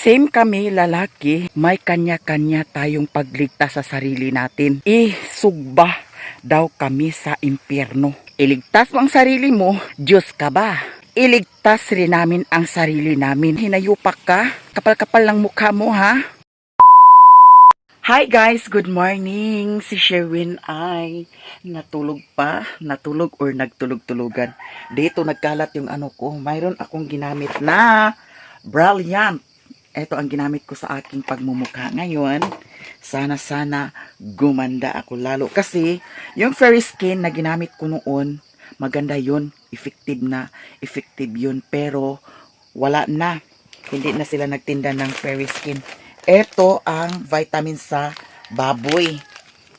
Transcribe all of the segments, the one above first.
Same kami lalaki, may kanya-kanya tayong pagligtas sa sarili natin. Isugba daw kami sa impyerno. Iligtas mo ang sarili mo, Diyos ka ba? Iligtas rin namin ang sarili namin. Hinayupak ka, kapal-kapal ng mukha mo ha? Hi guys, good morning. Si Sherwin ay natulog pa, natulog or nagtulog-tulugan. Dito nagkalat yung ano ko. Mayroon akong ginamit na Brilliant. Ito ang ginamit ko sa aking pagmumukha ngayon. Sana gumanda ako lalo. Kasi yung fairy skin na ginamit ko noon, maganda yun. Effective yun. Pero wala na. Hindi na sila nagtinda ng fairy skin. Ito ang vitamins sa baboy.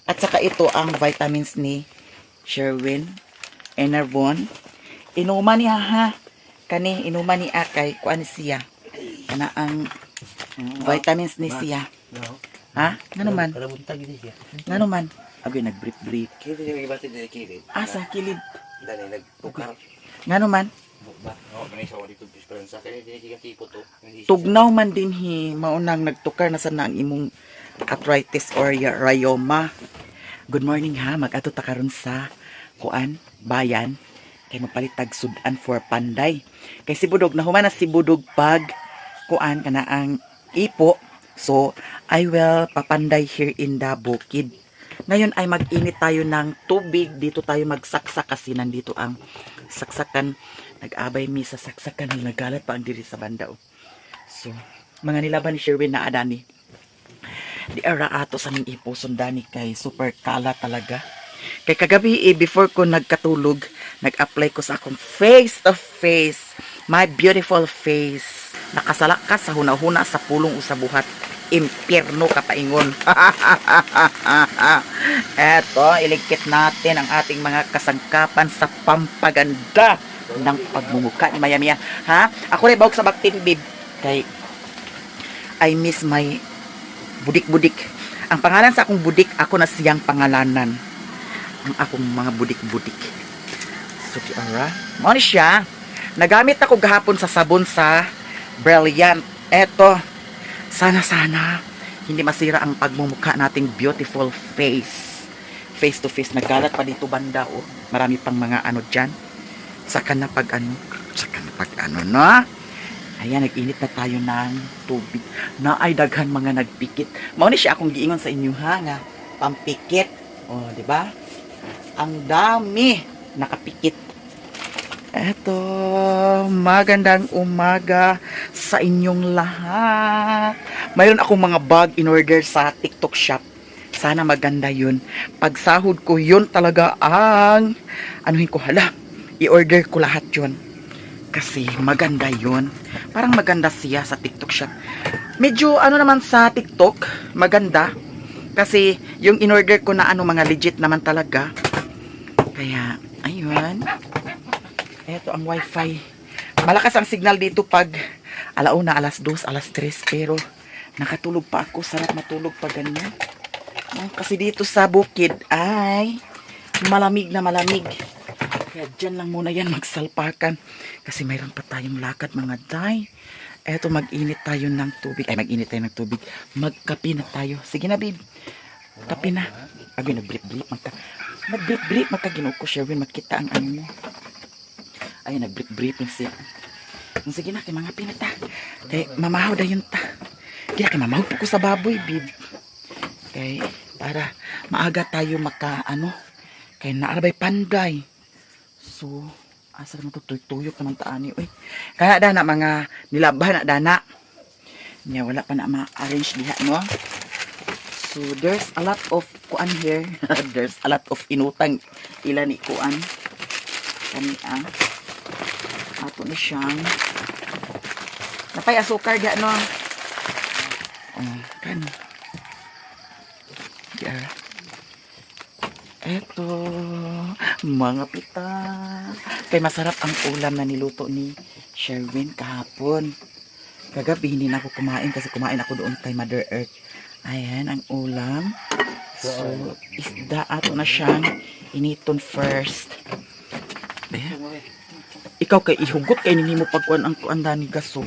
At saka ito ang vitamins ni Sherwin Enervon. Inuman niya ha. Kani inuman ni Akay. Kuan siya. Kana ang vitamins ni siya. Ha? Nga naman? Nga naman? Abi nag-brief. Asa kilid. Nga naman? Tugnaw man din maunang nagtukar na sana ang imong arthritis or rayoma. Good morning ha, mag-ato ta karon sa kuan bayan kay magpalitag sudan for panday. Kay si Budog nahuman na si Budog pag kuan kana ang ipo. So I will papanday here in the bukid. Ngayon ay mag-init tayo ng tubig. Dito tayo magsaksak kasi nandito ang saksakan. Nag-abay mi sa saksakan. Nagalat pa ang diri sa banda. So, mga nilaban ni Sherwin na adani. Di ara ato sa ning ipuson dani kay super kala talaga. Kay kagabi before ko nagkatulog, nag-apply ko sa akong face to face. My beautiful face. Nakasalak ka sa hunahuna sa pulong o sa buhat. Impyerno ka paingon. Eto, iligpit natin ang ating mga kasangkapan sa pampaganda ng pagmumukha ni Maya. Ha? Ako rin bawag sa baktin, babe. Kay I miss my budik-budik. Ang pangalan sa akong budik, ako na siyang pangalanan. Ang akong mga budik-budik. So, ara. Mao ni siya. Nagamit ako gahapon sa sabon sa Brilliant. Eto. Sana hindi masira ang pagmumukha nating beautiful face. Face to face. Nagalat pa dito banda oh. Marami pang mga ano dyan. Saka na pag ano, no? Ayan, nag-init na tayo ng tubig. Na ay daghan mga nagpikit. Mao ni siya akong giingon sa inyo ha nga pampikit. Oh, di ba? Ang dami nakapikit. Eto, magandang umaga sa inyong lahat. Mayroon akong mga bag in order sa TikTok shop. Sana maganda yun. Pag sahod ko yun talaga ang anuhin ko hala. I-order ko lahat yun. Kasi maganda yun. Parang maganda siya sa TikTok shop. Medyo ano naman sa TikTok, maganda. Kasi yung in order ko na ano mga legit naman talaga. Kaya, ayun. Ito ang wifi. Malakas ang signal dito pag alauna, alas 2, alas 3. Pero nakatulog pa ako. Sarap matulog pag ganyan. Kasi dito sa bukid ay malamig na malamig. Kaya dyan lang muna yan magsalpakan. Kasi mayroon pa tayong lakad mga day. Eto mag-init tayo ng tubig. Ay mag-init tayo ng tubig. Magkape na tayo. Sige na babe. Kape na. Agay nag-blip-blip. Mag-blip-blip. Magkaginog ko Sherwin. Magkita ang ano mo. Ay, nag-briefing siya. Sige na, kay mga pinata. Kay mamahaw da yun ta. Kaya kay mamahaw po ko sa baboy, babe. Kay, para maaga tayo kay naarabay panday. So, asa naman ito, tuyok naman taani. Uy, kaya na mga nilabahan na dana. Niya, wala pa na ma-arrange diha, no? So, there's a lot of kuan here. There's a lot of inutang ilan ni kuan. Kani ato na siyang napay asukar dyan no kan yeah. Eto mga pita kay masarap ang ulam na niluto ni Sherwin kahapon. Kagabi hindi na ako kumain kasi kumain ako doon kay Mother Earth. Ayan ang ulam. So isda ato na siyang initon first. Ikaw kay ihugot kay nini mo pagkuan ang kuan dani gaso.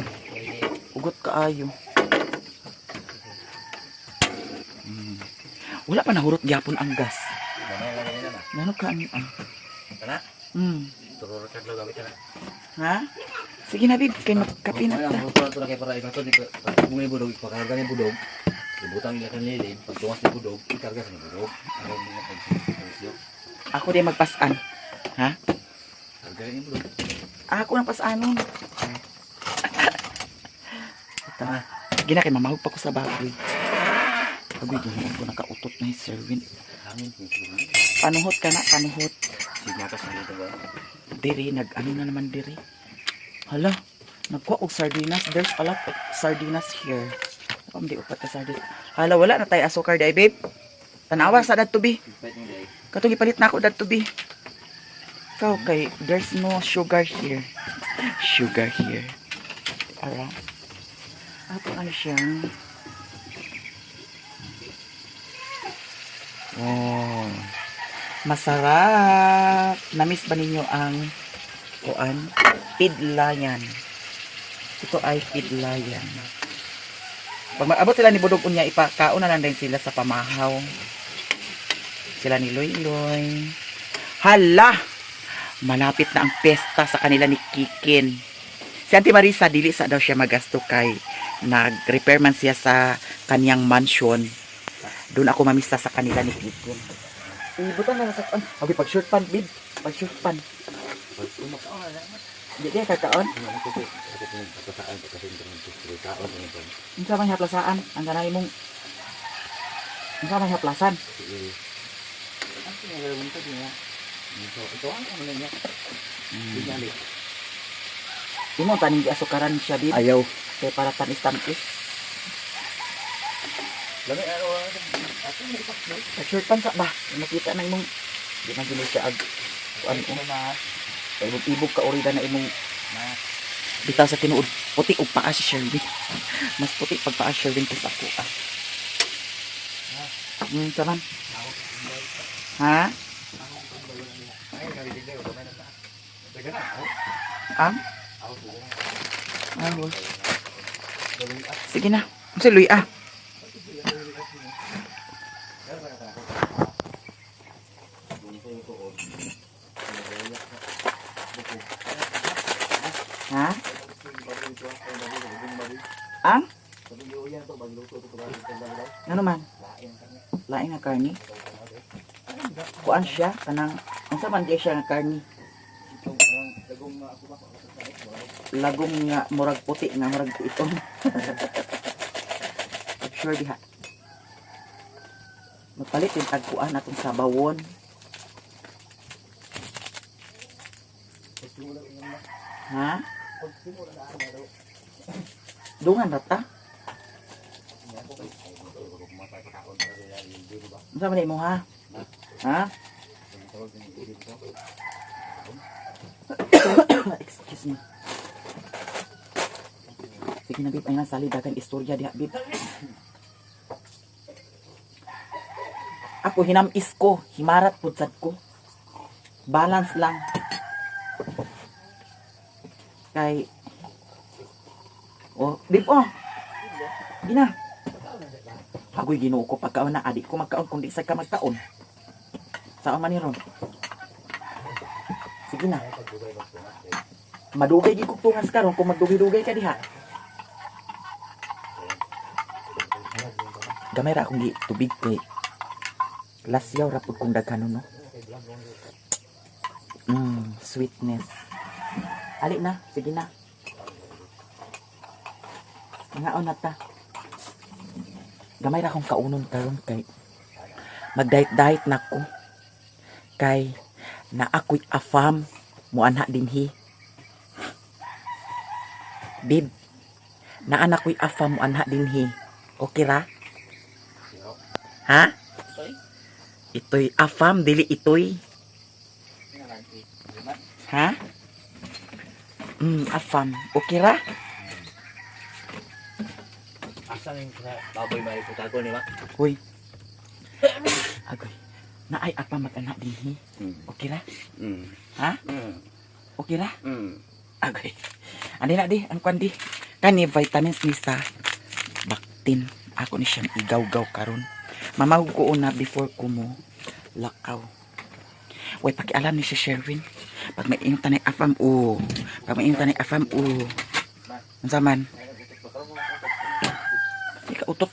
Ugot kaayo. Wala pa nahurot gyapon ang gas. Mamaya lagi nila na. Ngano ka ang Kana? Tururo ka lang gamit na. Ha? Sige na, babe. Kay magkape na ta. Ang tururo na kay para iba to di pag bumi budog, pagkarga ni budog. Ibutang nila kan lilid, pag tuwas ni budog, ikarga sa budog. Ano mga pag-isyo. Ako din magpasan. Ha? Karga ni budog. Ako nang pasanon. Ito. Gina kay mamahog pa ko sa baboy. Agoy, ginawa ko nakautot na yung serving. Hangin po. Panuhot ka na, panuhot. Sigma ka sa dito ba? Diri, nag-ano na naman diri. Hala, nagkuha og sardinas. There's a lot of sardinas here. Di upat ka sardinas. Hala, wala na tayo asukar day, babe. Tanawa sa dad to be. Katong ipalit na ako dad to be. Ikaw kay, there's no sugar here. Sugar here. Ara. Ato ano siya. Oh. Masarap. Namiss ba ninyo ang kuan? Pidlayan. Ito ay pidlayan. Pag mag-abot sila ni Budog unya, ipakaon na lang din sila sa pamahaw. Sila ni Loy Loy. Hala! Malapit na ang pesta sa kanila ni Kikin. Si Auntie Marisa, dili sa daw siya magasto kay nag-repair man siya sa kaniyang mansion. Doon ako mamista sa kanila ni Kikin. Ibutan na sa kan. Okay, pag short pan, bib. Pag short pan. Pag kumakaon na naman. Di kaya kakaon. Ang sama haplasaan. Ang ganay mong. Ang sama haplasan. Ang pinagawin ko din niya. Ito ang ano niya. Binalik. Di mo taning di asukaran siya, bib. Ayaw. Kaya para tanis-tanis. Lami ano Pag short pan sa ba? Nakita na imong. Di man gini siya ag. Kuan ko na. Ibog ka orida na imong. Bitaw sa tinuod. Puti o paa si Sherwin. Mas puti pag paa Sherwin kaysa ako. Saman? Ha? Ang? Sige na. Si Luy Ha? Ang? Ano man? Lain nga karni? Kuan siya? Kanang, ang saman di siya nga karni? Lagom nga, murag puti nga, murag itong. Sure diha. Magpalit yung tagpuan atong sabawon. Ha? Dungan rata? Ano man mo ha? Ha? Excuse me. Sige na, bib. Ay nga, salidagan istorya diha, bib. Ako, hinamis ko. Himarat putsad ko. Balance lang. Kay... Oh, bib, oh. Gina. Agoy, ginoo ko pagkaon na. Adik ko magkaon kung di sa ka magkaon. Saan man niron? Sige na. Madugay gikuktungas karon kung magdugay-dugay ka diha. Gamay ra akong tubig kay lasyaw ra pud kung daghanon no. Sweetness. Ali na, sige na. Ngaon na ta. Gamay ra akong kaunon karon kay mag-diet na ko. Kay na ako'y afam mo anha dinhi. Bib, na anak ko'y afam mo anha dinhi. Okay ra? Ha? Ito'y afam, dili ito'y. Ha? Afam. Okay ra? Asa yung baboy may putago ni ma? Uy. Agoy. Naay afam mag-anak dinhi. Okay ra? Ha? Okay ra? Agoy. Andi na di, ang kwan di. Kani vitamins ni sa baktin. Ako ni siyang igaw-gaw karon. Mamahog ko una before ko mo lakaw. Way pakialam ni si Sherwin. Pag may iyong tanay afam o. Pag may iyong tanay afam o. Ang saman. Ikautot.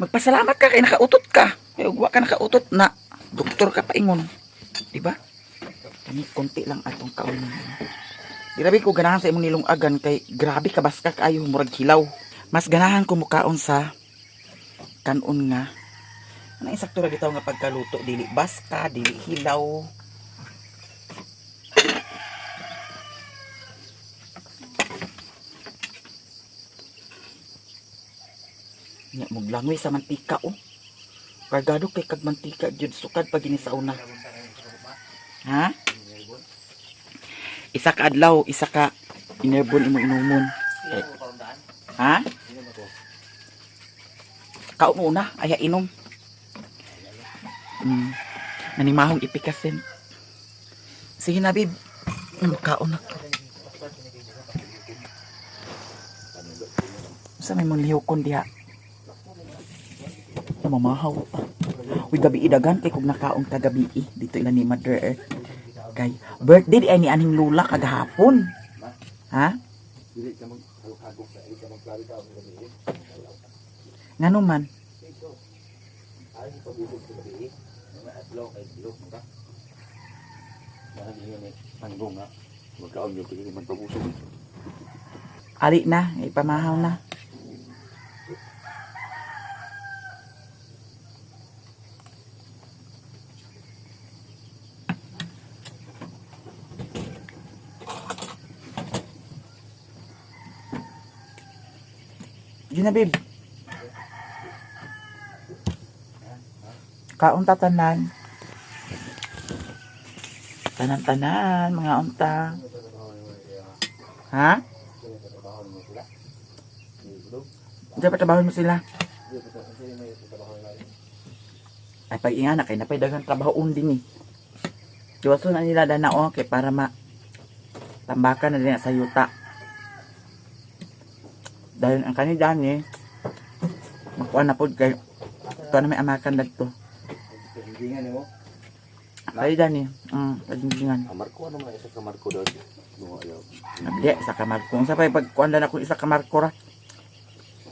Magpasalamat ka kay nakautot ka. Kaya ugwa ka nakautot na. Doktor ka pa ingon. Diba? Kani konti lang atong kaon. Grabe ko ganahan sa imong nilungagan kay grabe ka baska kaayo murag hilaw. Mas ganahan ko mukaon sa kanon nga. Ano insakto ra bitaw nga pagkaluto dili baska, dili hilaw. Nya muglangoy sa mantika oh. Kargado kay kag mantika jud sukad pag sa una. Ha? Isa ka adlaw, isa ka inerbon imo inumon. Ha? Kaon muna, aya inom. Nanimahong ipikasin. Sige na, bib. Kaon na. Sa may mong lihokon diha. Mamahaw pa. Uy, gabi idagan kay kung nakaong tagabi dito ilan ni Mother Earth. Kay birthday di ay ni aning lula kagahapon. Ha? Ngano man? Ali na, ipamahaw na. Ginabib. Kaon tatanan. Tanan-tanan, mga unta. Ha? Diyan pa trabaho mo sila? Ay, pag-inga na, kaya napay dagang trabaho din eh. Diwaso na nila danao, kaya para tambakan na din sa yuta. Dahil ang kanilang eh, makuha na po kay ito na may amakan lang to. Kaya dyan eh, pagdingan. Kamarko, ano mga isa kamarko doon? Nabili, isa kamarko. Kung sa pagkuhan lang ako isa kamarko ra.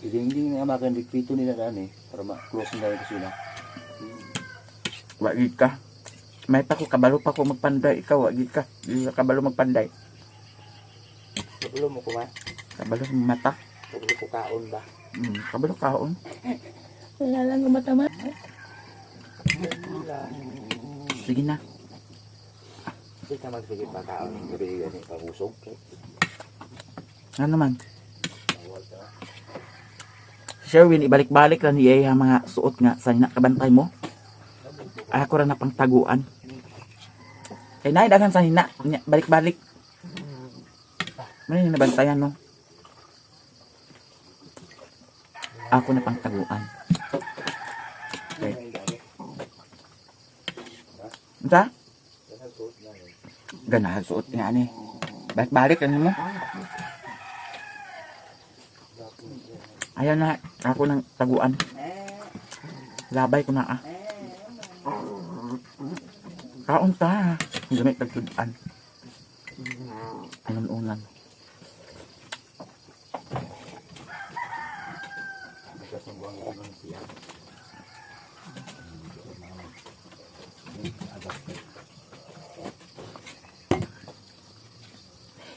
Hindi nga amakan, dikpito nila daan eh, para ma-close nila yung kusina. Wagid ka. May pa ko, kabalo pa ko magpanday. Ikaw, wagid ka. Hindi ka kabalo magpanday. Kabalo mo ko ma? Kabalo sa mata. Kabalo ko kaon ba? Kabalo kaon. Wala lang ang mata. Sige na. Hindi ka magsige pa kaon. Gabi gani, pangusog. Ano naman? Sherwin, ibalik-balik lang niya yung mga suot nga sa kabantay mo. Ay, ako rin na pang taguan. Kaya naidagan sa hina. Balik-balik. Ano yung nabantayan, no? Ako na pang taguan. Okay. Ano? Ganahal suot nga ni. Balik-balik ano mo? Ayan na, ako ng taguan. Labay ko na Kaon ta. Gamit tagsudan. Unan-unan.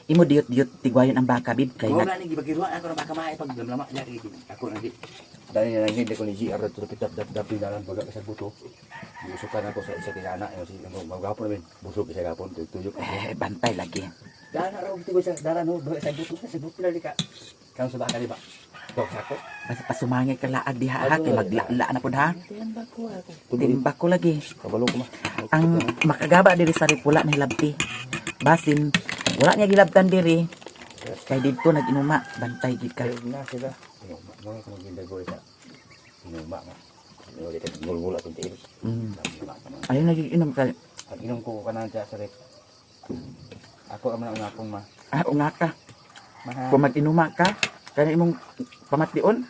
Imo diot-diot tigwayon ang baka bib kay Wala ni gibagiruan ako na baka maay pag lamlama niya ako na di. Dahil na hindi ko ni GR to pitap dalan baga sa buto. Busukan ako sa isa tinana ayo si magapo namin. Busog isa gapon tuyok. bantay lagi. Dana raw tigo sa dara no sa buto na di ka. Kang sa baka di ba? Dok sako. Basta pasumangay ka laag diha ha kay maglala na pud ha. Timbak ko ako. Timbak ko lagi. Kabalo ko ma. Ang makagaba diri sa ripula na hilabti. Basin wala niya gilabtan diri. Kay dito nag-inuma, bantay gid ka. Na sila. Mga kung gindago isa. Inuma nga. Wala ka ngulngula kun tiil. Ayun nag-inom ka. Ang inom ko kanan sa rep. Ako ang mga akong ma. Unga ka. Mahal. Kung mag-inuma ka, kaya imong pamatlion,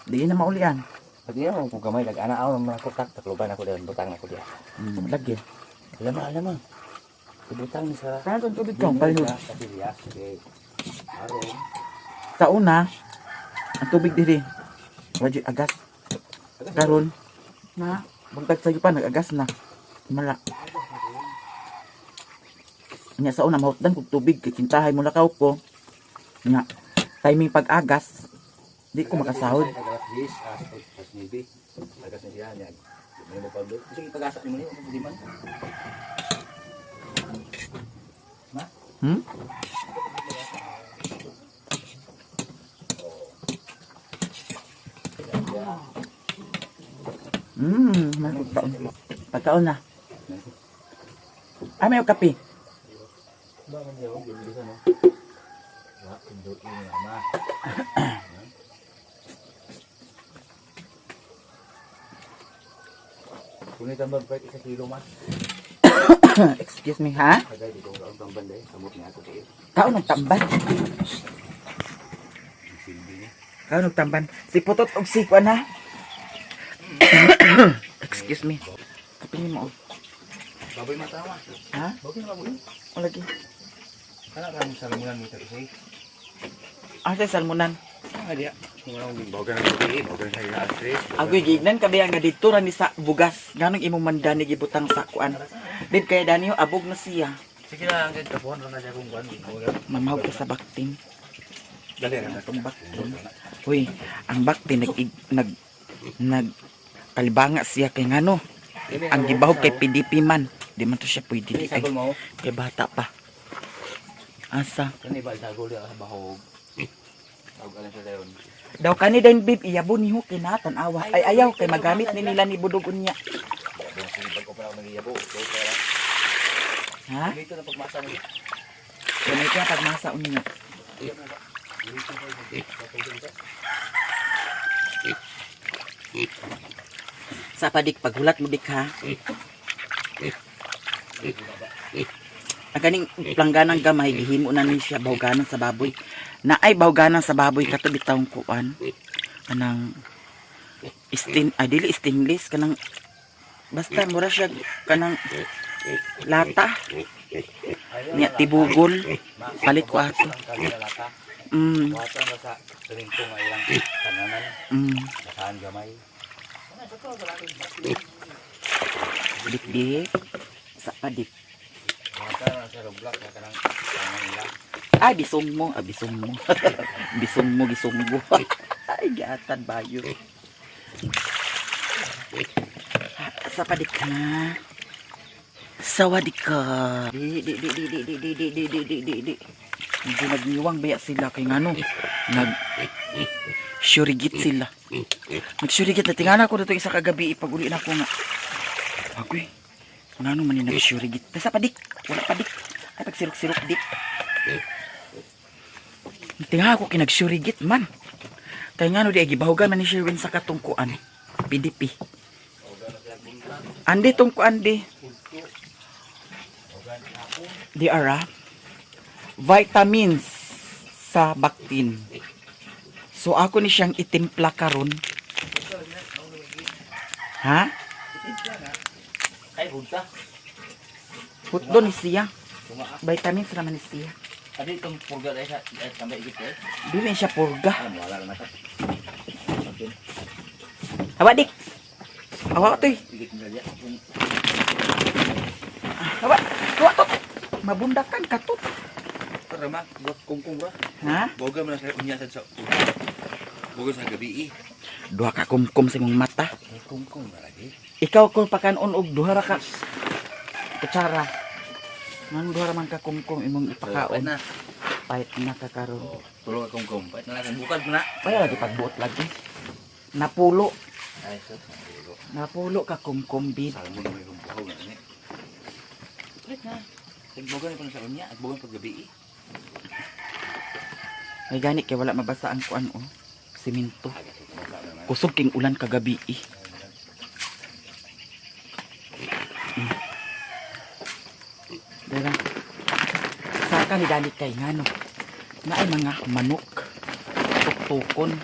di na maulian. Pati na kung kamay nag-ana ako ng mga kutak, takluban ako diyan, butang ako diyan. Lagi. Alam mo. Ibutang ni sa Kaya itong tubig ko, palihog. sa Pilias, sige. Aron. Sa una, ang tubig diri. Radyo agas. Karon na bugtag sa pa nag-agas na. Mala. Nya sa una mahutdan kog tubig kay kintahay mo lakaw ko. Nya timing pag-agas di ko makasahod. Agas dis, as nibi. Agas ni siya niya. May mo pa do. Sige pag-asa ni mo ni di man. Hmm? Pagkaon. Pagkaon na. May kape. Bakit niyo bisa no? Wa indot ni mama. Kung itambag pa isa kilo man. Excuse me, ha? Kagay dito ang tambal dai, samot ni ato kay. Kaon ng tamban. Silbi niya. Kaon ng tamban. Si Putot og si Kuan ha. Excuse me. Kapingin mo. Baboy matawa. Ha? Baboy na baboy. O lagi. Kana ra mo salamunan mo ta kasi. Asa salmonan? Ah dia. Kung ano yung bawagan ng gabi, bawagan sa ila stress. Agoy gignan kabiya nga dito ra ni sa bugas. Ganong imong mandani gibutang sa kuan. Did kaya Danio abog na siya. Sige na, ang ganda po, na siya kung buwan. Mamahog ka sa bakting. Dali na. Itong bakting. Uy, ang bakting nag kalibanga siya kay ngano. Ang gibahog kay PDP man. Di man to siya pwede di ay. Sagol mo. Kay bata pa. Asa? Kani ba sagol ya bahog. Tawag alam sa dayon. Daw kani din bib iyabo ni ho kinatan awa. Ay ayaw kay magamit ni nila ni budugon niya. Pag ko pa ako nagiyabo, so para. Ha? Dito na pagmasa mo. Ganito yung pagmasa niya. Sa padik pagulat mo dik ha. Ang kaning plangganang gamay gihimo na ni siya bawganan sa baboy. Na ay bawganan sa baboy kato bitawng kuan. Kanang dili stainless kanang basta mura siya kanang lata. Niya tibugol. Palit ko ato. Wata na sa ringko nga ilang kananan, nasaan gamay. Dik-dik. Sa padik. Wata na sa rublak na kanang kanang nila. Ay, bisong mo. Bisong mo. Bisong mo, gisunggo. Ay, gatan bayo. Sa padik ka. Sawadik ka. Di. Hindi nagniwang baya sila kay ngano. Surigit sila. Nag-surigit na tingana ko dito isa kagabi ipag-uli na ko nga. Agoy. Ngano man ni nag-surigit. Sa padik. Wala padik. Ay pagsirok-sirok dik. Tingnan ko kinag-surigit man. Kay ngano di gibahugan man ni Sherwin sa katungkuan. PDP. Andi tungkuan di. Di ara vitamins sa baktin. So ako ni siyang itimpla karon. Ha? Ay, bunta. Hutdo ni siya. Vitamins naman ni siya. Adi itong purga dahil sa tambay igit eh. Dili siya purga. Wala na ito. Hawa dik. Hawa to. Igit nila dyan. Hawa. Hawa to. Mabundakan ka to. Para ma, kungkung ba? Ha? Boga mo na sa unyasan sa boga sa gabi eh. Duha ka kumkum sa imong mata. Kungkung na lagi. Ikaw ko pakanon og duha ra ka kutsara. Nang duha ra man ka kumkum imong ipakaon. na. Pahit na ka karon. Tulong ka kungkung. Pahit na lang. Bukad mo na. Paya lagi pagbuot lagi. Napulo. Ay, sus. Napulo ka kumkum bid. Salmon na may rumpahaw na ni. Pahit na. Boga na pa na sa unya. At boga pag gabi eh. Ay gani kay wala mabasa ang kuan oh. Simento. Kusog king ulan kagabi eh. Dala. Saka ni dali kay ngano. Na ay mga manok. Tuktukon.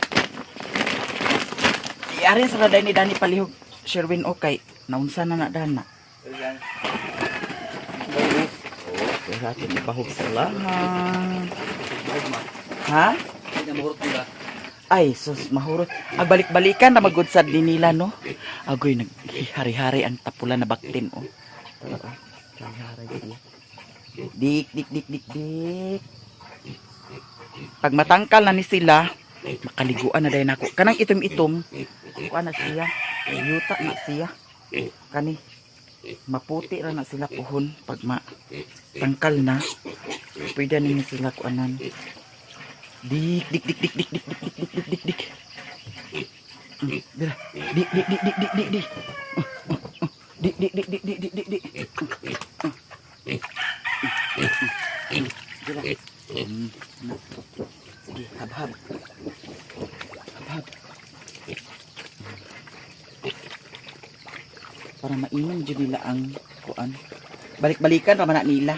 arin sa raday ni Dani palihog Sherwin okay. Naunsa na dana. Kaya natin ibahog sa lahat. Ha? Ay, sus, mahurot. Balik-balikan na magudsad din nila, no? Agoy, naghihari-hari ang tapulan na baktin, oh. Talaga, hari-hari sila. Dik, dik, dik, dik, dik. Pag matangkal na ni sila, makaliguan na dahil ako. Kanang itom-itom, kuha na siya. Yuta na siya. Kani, maputi ra na sila puhon. Pag matangkal na, pwede na sila kuanan. Dik dik dik dik dik dik dik dik dik dik dik. Dira. Dik dik dik dik dik dik dik. Dik dik dik dik dik dik dik dik. Dira. Sige, hab-hab. Hab-hab. Para mainom jud nila ang kuan. Balik-balikan ra man na nila.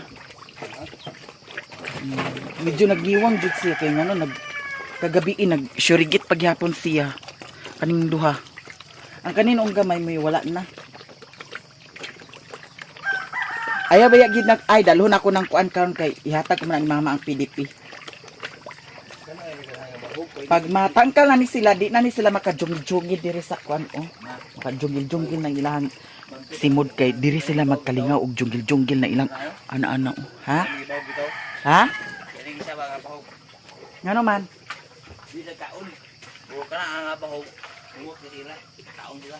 Medyo naggiwang jud siya kay ngano kagabi nagsurigit pagyapon siya kaning duha. Ang kaninong gamay mo wala na. Ayaw baya gid nag ay dalhon ako ng kuan karon kay ihatag ko man ni mama ang PDP. Pag matangkal na ni sila, di na ni sila makajungil-jungil diri sa kuan oh. Makajungil-jungil ng ilang simod kay diri sila magkalingaw og jungil-jungil na ilang ana-ana oh. Ha? Ha? Ngano man? Bisa kaon. O kana ang bahog. Buwak dira. Kaon dira.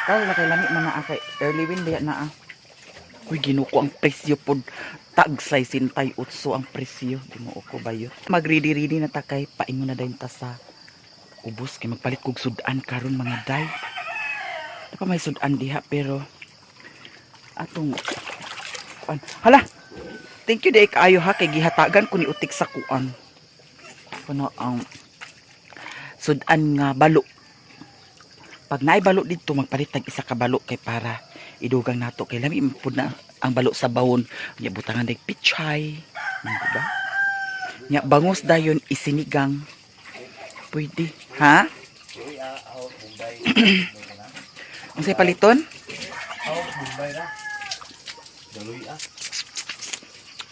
Kaya na kay lami man naa kay early win biya naa. Uy ginuko ang presyo pod tagsay 68 ang presyo. Di mo uko bayo. Magready-ready na ta kay paingon na dayon ta sa ubos kay magpalit kog sudan karon mga day. Pa may sudan diha pero atong kuan. Hala. Thank you day kaayo ha kay gihatagan ko ni utik sa kuan. Kuno ang sudan nga balo. Pag naay balo dito magpalit tag isa ka balo kay para idugang nato kay lami pud na ang balo sa bawon. Nya butangan day pichay. Diba? Nya bangus dayon isinigang. Pwede, ha? Unsay paliton?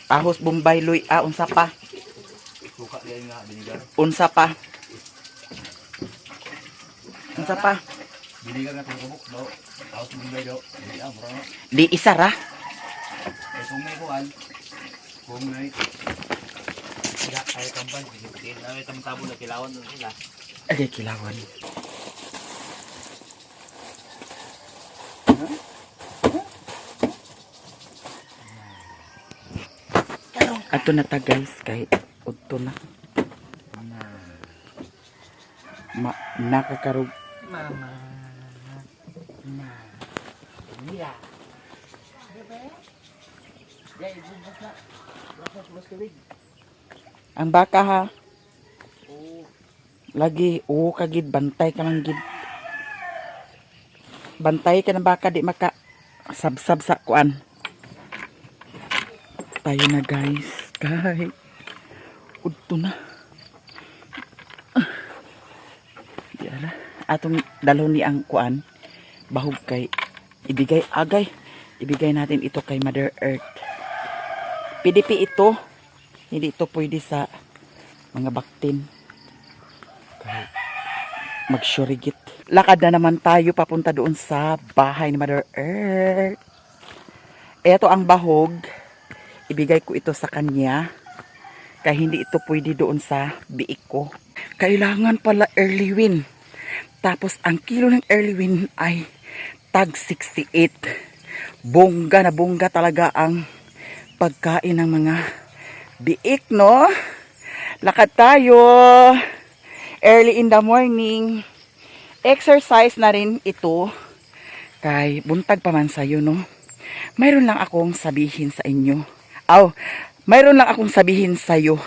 Ahos Bombay Luy unsa pa? Suka yan nga, binigan. Unsa pa? Unsa pa? Binigan nga itong kubok daw. Tapos bumibay daw. Hindi mura nga. Di isa ra. Eh, kung may kuhan, kung may Ya, ay kampan. Sige, ay tamo na kilawan nun sila. Agay kilawan. Ato na ta guys kay udto na. Nakakarog. Mama. Na. Mira. Ya, ibubos na. Bakit mas kawig? Ang baka ha. Oo. Lagi kagid bantay ka lang gid. Bantay ka ng baka di maka sabsab sa kuan. Tayo na guys. Kahit udto na. Diara. Atong dalhon ni ang kuan. Bahog kay ibigay agay. Ibigay natin ito kay Mother Earth. PDP ito. Hindi ito pwede sa mga baktin. Kaya magsurigit. Lakad na naman tayo papunta doon sa bahay ni Mother Earth. Ito ang bahog. Ibigay ko ito sa kanya. Kaya hindi ito pwede doon sa biik ko. Kailangan pala early win. Tapos ang kilo ng early win ay tag 68. Bongga na bongga talaga ang pagkain ng mga biik, no? Lakad tayo. Early in the morning. Exercise na rin ito. Kay buntag pa man sa'yo, no? Mayroon lang akong sabihin sa inyo. Mayroon lang akong sabihin sa'yo.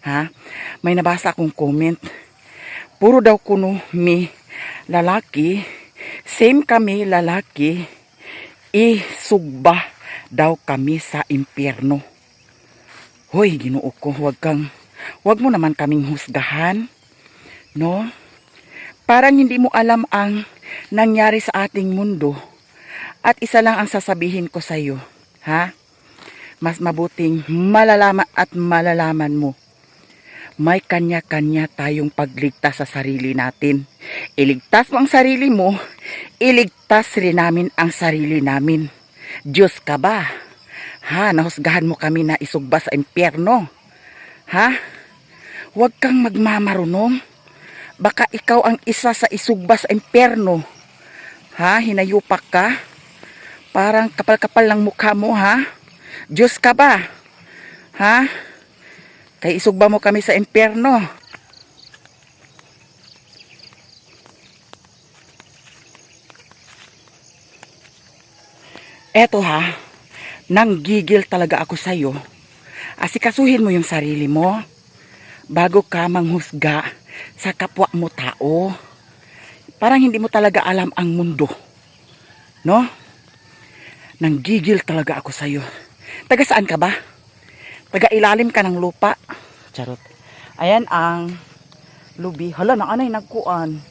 Ha? May nabasa akong comment. Puro daw kuno mi lalaki. Same kami lalaki. Isugba daw kami sa impyerno. Hoy, Ginoo ko, wag mo naman kaming husgahan, no? Parang hindi mo alam ang nangyari sa ating mundo. At isa lang ang sasabihin ko sa iyo, ha? Mas mabuting malalaman at malalaman mo. May kanya-kanya tayong pagligtas sa sarili natin. Iligtas mo ang sarili mo, iligtas rin namin ang sarili namin. Diyos ka ba? Ha? Nahusgahan mo kami na isugba sa impyerno. Ha? Huwag kang magmamarunong. Baka ikaw ang isa sa isugba sa impyerno. Ha? Hinayupak ka? Parang kapal-kapal ng mukha mo, ha? Diyos ka ba? Ha? Kay isugba mo kami sa impyerno. Eto ha, nanggigil talaga ako sa'yo. Asikasuhin mo yung sarili mo bago ka manghusga sa kapwa mo tao. Parang hindi mo talaga alam ang mundo. No? Nanggigil talaga ako sa'yo. Taga saan ka ba? Taga ilalim ka ng lupa. Charot. Ayan ang lubi. Hala, na anay nagkuan.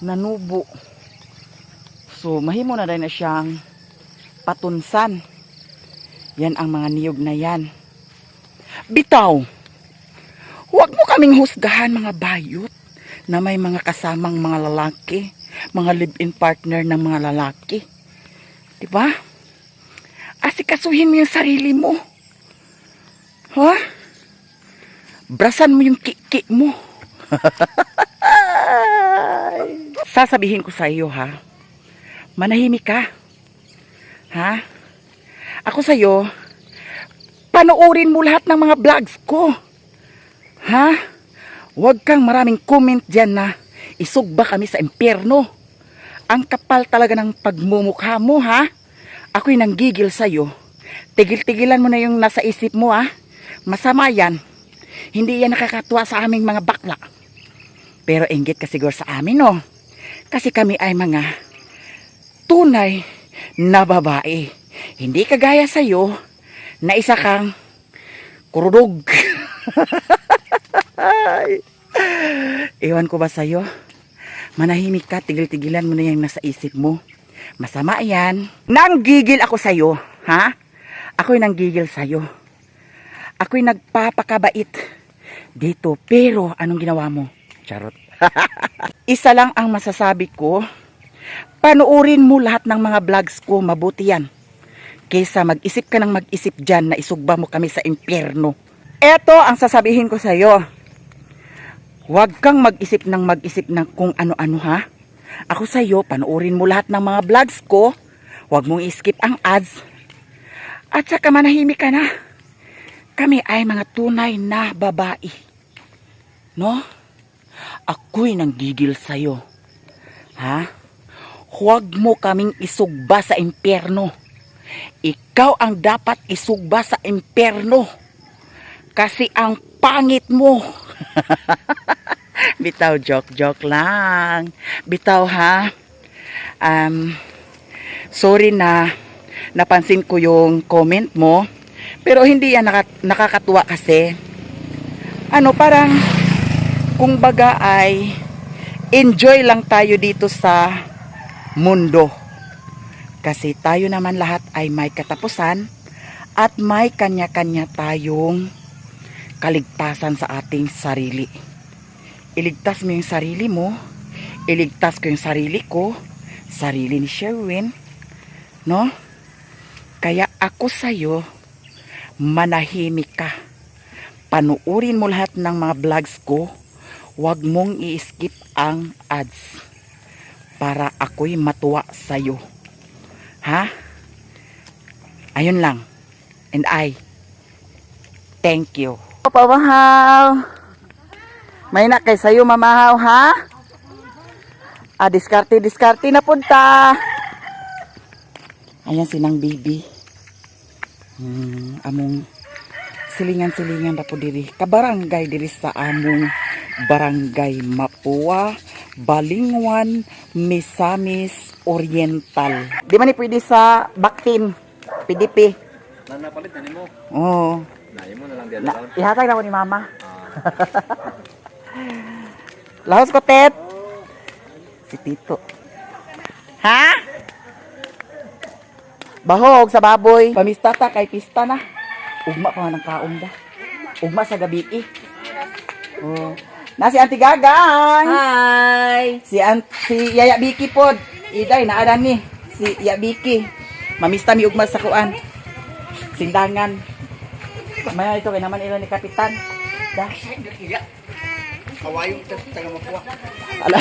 Nanubo. So, mahimo na rin na siyang patunsan. Yan ang mga niyog na yan. Bitaw! Huwag mo kaming husgahan mga bayot na may mga kasamang mga lalaki. Mga live-in partner ng mga lalaki. Diba? Asikasuhin mo yung sarili mo. Ha? Brasan mo yung kiki mo. Sasabihin ko sa iyo, ha? Manahimik ka. Ha? Ako sa iyo, panoorin mo lahat ng mga vlogs ko. Ha? Huwag kang maraming comment dyan na isugba kami sa impyerno. Ang kapal talaga ng pagmumukha mo, ha? Ako'y nanggigil sa iyo. Tigil-tigilan mo na yung nasa isip mo, ha? Masama yan. Hindi yan nakakatuwa sa aming mga bakla. Pero inggit ka siguro sa amin, no? Kasi kami ay mga tunay na babae. Hindi kagaya sa'yo na isa kang kurudog. Iwan ko ba sa'yo? Manahimik ka, tigil-tigilan mo na yung nasa isip mo. Masama yan. Nanggigil ako sa'yo, ha? Ako'y nanggigil sa'yo. Ako'y nagpapakabait dito. Pero anong ginawa mo? Charot. Isa lang ang masasabi ko. Panoorin mo lahat ng mga vlogs ko. Mabuti yan. Kesa mag-isip ka ng mag-isip dyan na isugba mo kami sa impyerno. Eto ang sasabihin ko sa'yo. Huwag kang mag-isip ng kung ano-ano, ha? Ako sa'yo, panoorin mo lahat ng mga vlogs ko. Huwag mong i-skip ang ads. At saka manahimik ka na. Kami ay mga tunay na babae. No? Ako'y nanggigil sa'yo. Ha? Huwag mo kaming isugba sa impyerno. Ikaw ang dapat isugba sa impyerno. Kasi ang pangit mo. Bitaw, joke lang. Bitaw, ha? Sorry na napansin ko yung comment mo. Pero hindi yan nakakatuwa kasi. Parang kung baga ay enjoy lang tayo dito sa mundo. Kasi tayo naman lahat ay may katapusan at may kanya-kanya tayong kaligtasan sa ating sarili. Iligtas mo yung sarili mo, iligtas ko yung sarili ko, sarili ni Sherwin, no? Kaya ako sa'yo, manahimik ka. Panuurin mo lahat ng mga vlogs ko, huwag mong i-skip ang ads para ako'y matuwa sa'yo. Ha? Ayun lang. And I thank you. Pamahaw. May na kay sa'yo mamahaw, ha? Diskarte na punta. Ayan sinang baby. Among silingan na po diri. Kabarangay diri sa among barangay Mapua, Balingwan, Misamis Oriental. Di man ni pwede sa Baktin, PDP. Napalit na mo. Oo. Nahin mo na lang diyan. Ihatag na ko ni mama. Lahos ko, Tet. Si Tito. Ha? Bahog sa baboy. Pamista ta kay pista na. Ugma pa man ang kaon da. Ugma sa gabi eh. Oh. Na si Auntie Gagang. Hi! Si Yaya Biki pod. Iday naadan ni. Si Yaya Biki. Mamista mi ugma sa kuan. Sindangan. Maya ito kay naman ilo ni Kapitan. Da. Kawayong taga mapuwa. Ala.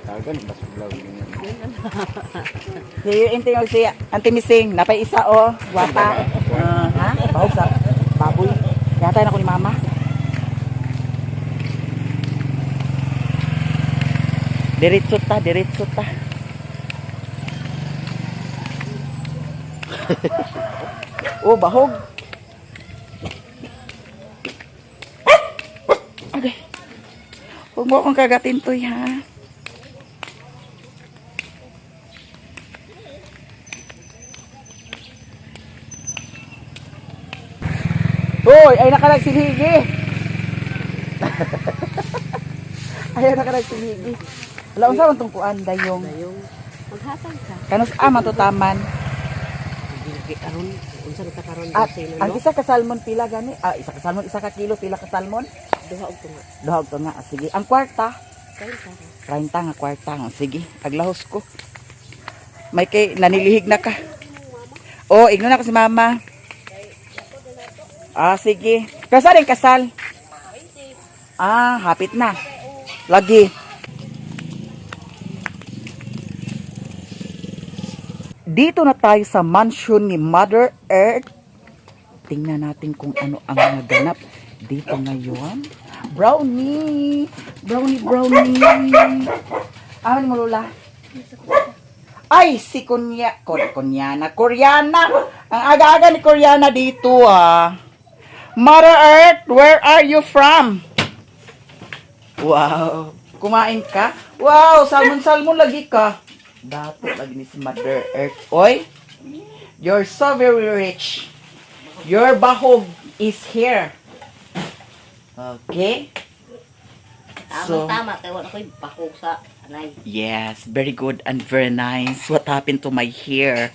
Tagan, mas vlog yun. Si Inting o si Auntie Missing, napay isa o, wata. Ha? Bahog sa baboy. Yata na ko ni Mama. Diretso ta, diretso ta. Oh, bahog. Okay. Huwag mo akong kagatin to, ha? Hoy, ay nakalagsilhigi. Ay nakalagsilhigi. Wala unsa man tong kuan dayong. Yung maghatag ka. Kanus matutaman. Gilgi karon unsa ta karon At sino ang no? isa ka salmon pila gani? Isa ka salmon, isa ka kilo pila ka salmon? Duha og tunga. Duha to nga. Sige, ang kwarta, Kain ka. 30 nga kwarta nga. Sige, aglahos ko. May kay nanilihig na ka. Oh, igno na ko si Mama. Sige. Kasal rin kasal. Hapit na. Lagi. Dito na tayo sa mansion ni Mother Earth. Tingnan natin kung ano ang mga ganap dito ngayon. Brownie! Brownie, brownie! Aman mo, Lola? Ay, si Koreana. Koreana! Ang aga-aga ni Koreana dito, Mother Earth, where are you from? Wow! Kumain ka? Wow! Salmon-salmon lagi ka. Dato lagi ni si Mother Earth. Oy! You're so very rich. Your bahog is here. Okay? Tama kay wala koy bakog sa anay. Yes, very good and very nice. What happened to my hair?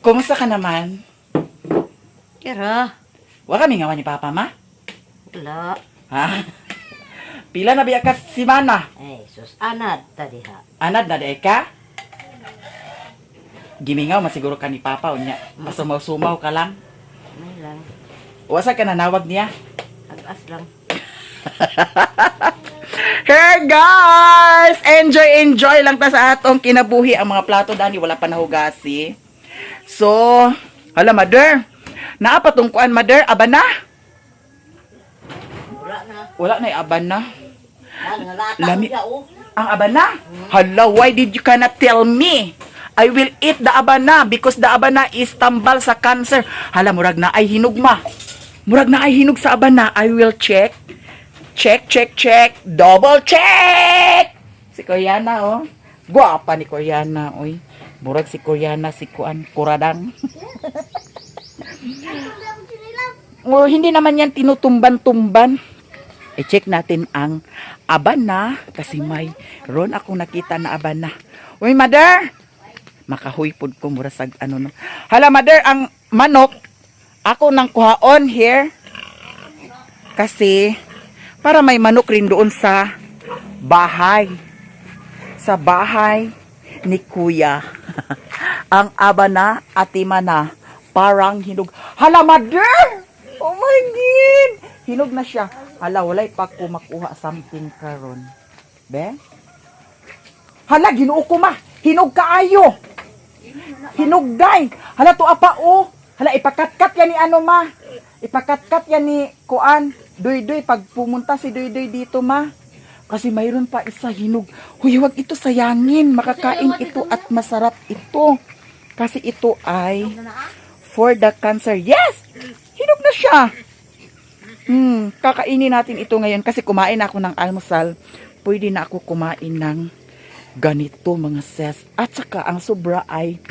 Kumusta ka naman? Kira. Wa kami nga ni Papa, Ma? Wala. Ha? Pila na biya ka si Mana? Sus anad ta diha. Anad na dae ka? Gimingaw masiguro ka ni Papa unya. Masumaw-sumaw ka lang. May lang. Wasa ka nanawag niya? Agas lang. Hey guys! Enjoy lang ta sa atong kinabuhi ang mga plato dani wala pa nahugasi. So, hala Mother. Naapatong kuan Mother, aba na? Wala na. Wala na aba na. Nalata Lami. ko oh. Ang abana? Hala, why did you cannot tell me? I will eat the abana because the abana is tambal sa cancer. Hala, murag na ay hinugma. Murag na ay hinug sa abana. I will check. Check. Double check! Si Koreana, oh. Guwapa ni Koreana, oy. Murag si Koreana, si Kuan, Kuradang. Oh, hindi naman yan tinutumban-tumban. I-check natin ang abana kasi may ron akong nakita na abana. Uy, Mother! Makahuypod ko mura sag ano no. Hala, Mother, ang manok ako nang kuhaon here. Kasi para may manok rin doon sa bahay. Sa bahay ni Kuya. Ang abana at imana parang hinog. Hala, Mother! Oh my God! Hinog na siya. Hala, walay pa ko makuha something karon. Be? Hala, Ginoo ko ma. Hinog kaayo. Hinog day. Hala, to apa oh. Hala, ipakatkat yan ni ano ma. Ipakatkat yan ni Kuan. Doy-doy, pag pumunta si Doy-doy dito ma. Kasi mayroon pa isa hinog. Huy, wag ito sayangin. Makakain ito at masarap ito. Kasi ito ay for the cancer. Yes! Hinog na siya. Kakainin natin ito ngayon kasi kumain ako ng almusal. Pwede na ako kumain ng ganito mga sis. At saka ang sobra ay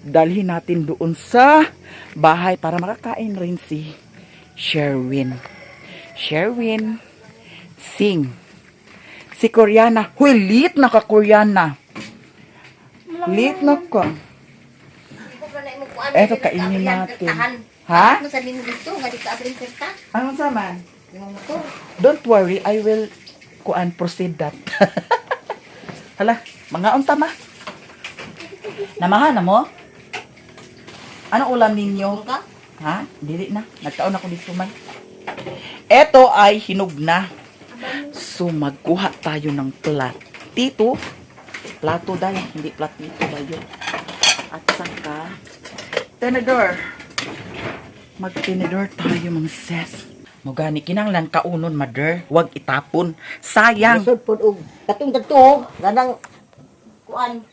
dalhin natin doon sa bahay para makakain rin si Sherwin. Sherwin. Sing. Si Koreana. Huy, lit na ka Koreana. Lit na ka. Eto, kainin natin. Ha? Ano sa din dito? Nga di ka abring kerta? Anong saman? Yung motor. Don't worry, I will proceed that. Hala, mga untama. Namahan na mo? Ano ulam ninyo? Yung ka? Ha? Dili na. Nagkaon ako dito man. Ito ay hinog na. So, magkuha tayo ng platito. Plato dahil, hindi platito dahil. At saka, tenedor. Mag-tenedor tayo mga sis. Mugani, kinanglan kaunon, mother. Huwag itapon. Sayang. Lisod po og katong dagto. Ganang kuan.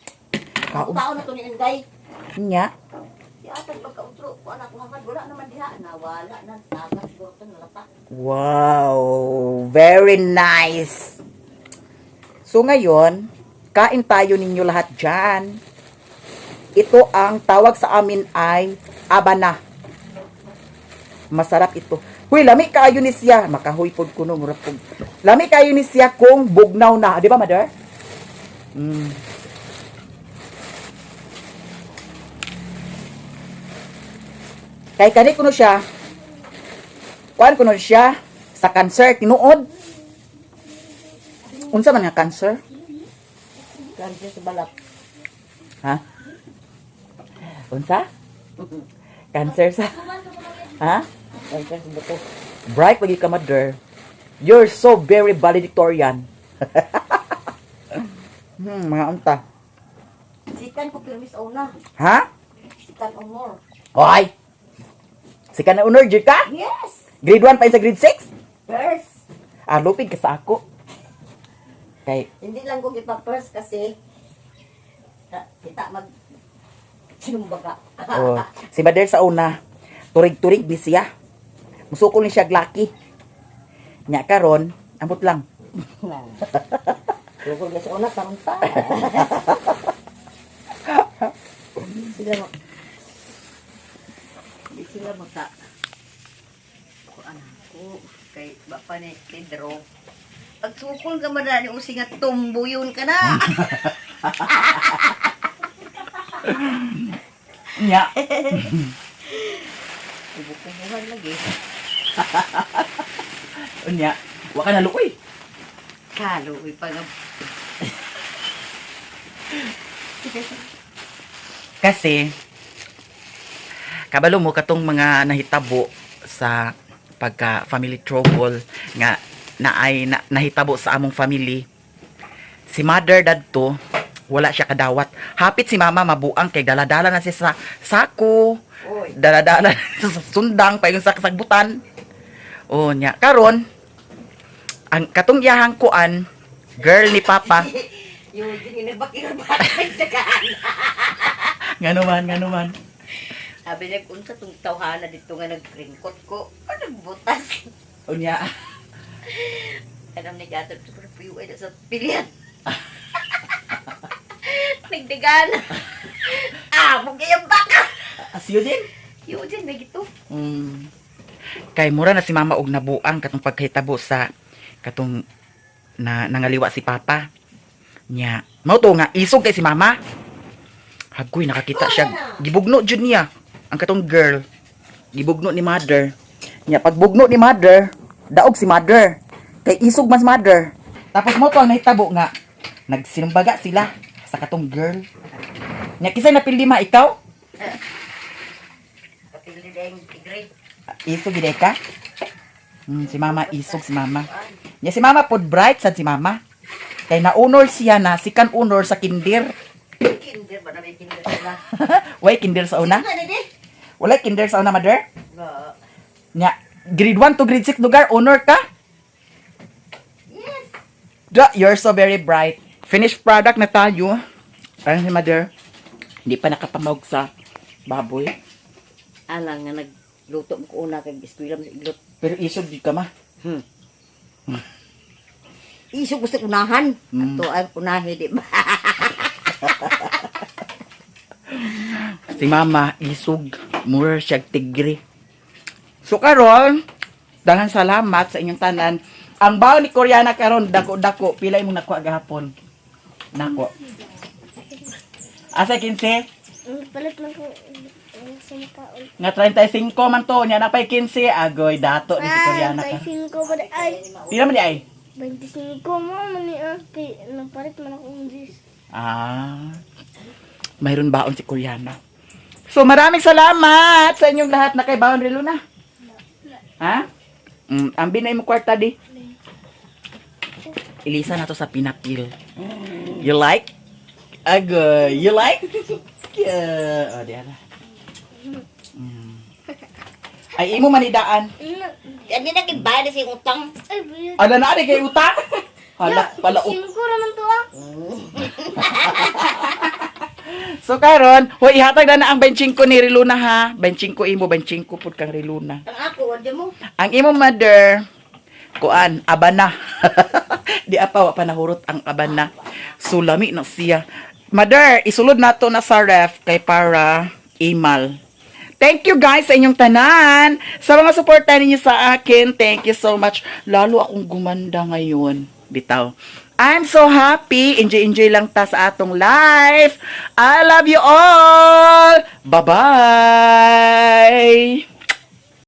Kaon. Kaon na to ni Inday. Nya. Di atag pagka-utro. Kuan ako hangad. Wala naman diha. Nawala na. Tagas ko ito. Nalata. Wow. Very nice. So ngayon, kain tayo ninyo lahat dyan. Ito ang tawag sa amin ay abana. Masarap ito. Huy, lami kayo ni siya. Makahuy pod kuno murag pod. Lami kayo ni siya kung bugnaw na, di ba, mother? Kay kani kuno siya. Kuan kuno siya sa cancer tinuod. Unsa man nga cancer? Ganyan sa balat. Ha? Unsa? Cancer sa ha? Ganyan sa buto. Bright lagi ka, mother. You're so very valedictorian. Mga unta. Sikan ko permis una. Ha? Sikan honor. Hoy! Sika na honor, jud ka? Yes! Grade 1 pa sa grade 6? First! Ah, lupig ka sa ako. Kay, Hindi lang ko ipa-first kasi kita mag sinumbaga. oh, si mother sa una, turig-turig di siya. Musukol ni siya glaki. Nya karon, ambot lang. Lugod na sa una, tarunta. Sila mo. Hindi sila maka. Kuan ako. Kay bapa ni Pedro. Pagsukol ka man na ni Usi nga tumbuyon ka na. Nya. Ibukumuhan lagi. Nya. Wa ka na lukoy. Kaluoy pa nga. Kasi, kabalo mo katong mga nahitabo sa pagka family trouble nga nahitabo sa among family. Si mother dadto, wala siya kadawat. Hapit si mama mabuang kay daladala na siya sa sako. Oy. Daladala sa sundang pa yung sa kasagbutan. O nya karon ang katong iyahang kuan girl ni papa. Yung ginabakir-bakir sa kaan. Ngano man. Sabi niya, kung sa itong tawhana dito nga nagkringkot ko, nagbutas. Unya. Alam ni Gatot, super puyo ay sa pilihan. Nagdagan. Mong kayang baka. Asyo din. Yun din, may gito. Kay mura na si mama og nabuang katong pagkahitabo sa katong nangaliwa si papa. Nya, mao to nga isog kay si mama. Hagoy nakakita siya. Gibugno jud niya ang katong girl. Gibugno ni mother. Nya pagbugno ni mother, daog si mother. Kay isog mas mother. Tapos mo to ang nahitabo nga nagsinumbaga sila sa katong girl. Nya kisay napildi ma ikaw? Kapili na yung tigre. Isog gid ka? Si mama isog si mama. Nya si mama pod bright sad si mama. Kay na-honor siya na sikan honor sa kinder. Kinder ba na may kinder sila? Way kinder sa una? Ano na di? Wala kinder sa una, mother? Ba, Nya, grade 1 to grade 6 lugar, honor ka? yes. You're so very bright. Finished product na tayo. Ayun si mother. Hindi pa nakapamawag sa baboy. Alang nga nagluto mo ko una kay eskwela mo sa iglot. Pero isog di ka ma. Isog gusto unahan. Ato ay unahe di ba? Si mama, isog. Mura siya tigre. So karon, Daghang salamat sa inyong tanan. Ang baon ni Koreana karon dako-dako pila imong nakuha gahapon? Nako. Asa 15? Palit man ko sa makaon. Nga 35 man to, nya na pay 15. Agoy dato ni si Koreana Ay, ka. 25 ba di ay? Pila man di ay? 25 mo man ni kay napalit man ako ng 10. Mayroon baon si Koreana. So maraming salamat sa inyong lahat na kay baon relo na. Ha? Ambi na imong kwarta di. Ilisa na to sa pinapil. You like? Agoy, you like? Yeah. Oh, diyan na. Ay, imo manidaan. Hindi na kibayad sa utang. Ay, biyot. Ano na, kay utang? Hala, pala utang. 5 naman to ah. So karon, hoy ihatag na ang 25 ni Riluna ha. 25 imo, 25 pud kang Riluna. Ang ako, wala mo. Ang imo mother, kuan, abana. Di apa wa pa nahurot ang abana. Sulami na siya. Mother, isulod nato na sa ref kay para imal. Thank you guys sa inyong tanan. Sa mga suporta ninyo sa akin, thank you so much. Lalo akong gumanda ngayon. Bitaw. I'm so happy. Enjoy lang ta sa atong life. I love you all. Bye-bye.